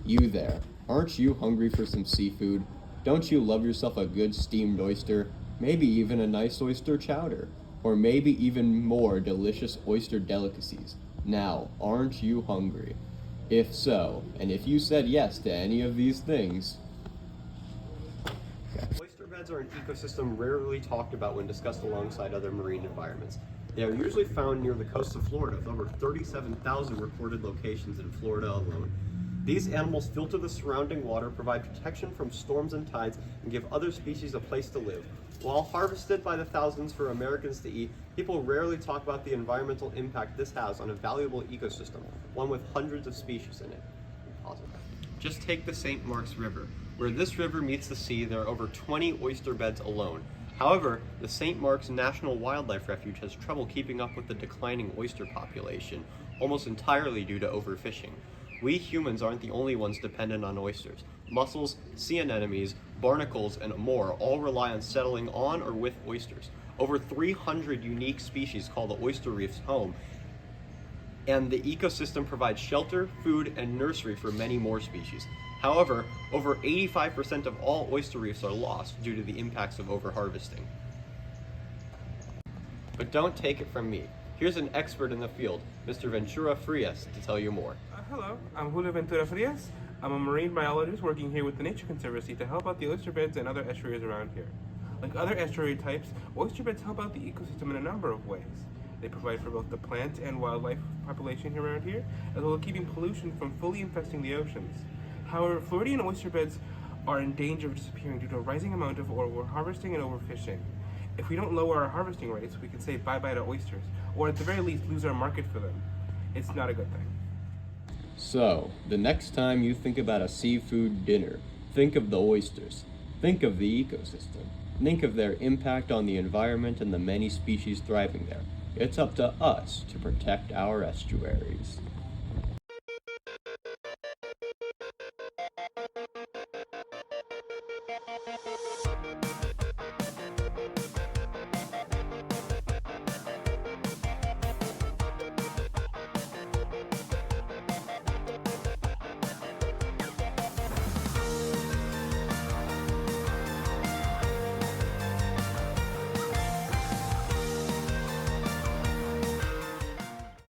You there, aren't you hungry for some seafood? Don't you love yourself a good steamed oyster? Maybe even a nice oyster chowder? Or maybe even more delicious oyster delicacies? Now, aren't you hungry? If so, and if you said yes to any of these things, oyster beds are an ecosystem rarely talked about when discussed alongside other marine environments. They are usually found near the coast of Florida, with over 37,000 reported locations in Florida alone. These animals filter the surrounding water, provide protection from storms and tides, and give other species a place to live. While harvested by the thousands for Americans to eat, people rarely talk about the environmental impact this has on a valuable ecosystem, one with hundreds of species in it. Just take the St. Mark's River. Where this river meets the sea, there are over 20 oyster beds alone. However, the St. Mark's National Wildlife Refuge has trouble keeping up with the declining oyster population, almost entirely due to overfishing. We humans aren't the only ones dependent on oysters. Mussels, sea anemones, barnacles, and more all rely on settling on or with oysters. Over 300 unique species call the oyster reefs home, and the ecosystem provides shelter, food, and nursery for many more species. However, over 85% of all oyster reefs are lost due to the impacts of overharvesting. But don't take it from me. Here's an expert in the field, Mr. Ventura Frias, to tell you more. Hello, I'm Julio Ventura Frias. I'm a marine biologist working here with the Nature Conservancy to help out the oyster beds and other estuaries around here. Like other estuary types, oyster beds help out the ecosystem in a number of ways. They provide for both the plant and wildlife population around here, as well as keeping pollution from fully infesting the oceans. However, Floridian oyster beds are in danger of disappearing due to a rising amount of overharvesting and overfishing. If we don't lower our harvesting rates, we can say bye-bye to oysters, or at the very least lose our market for them. It's not a good thing. So, the next time you think about a seafood dinner, think of the oysters. Think of the ecosystem. Think of their impact on the environment and the many species thriving there. It's up to us to protect our estuaries.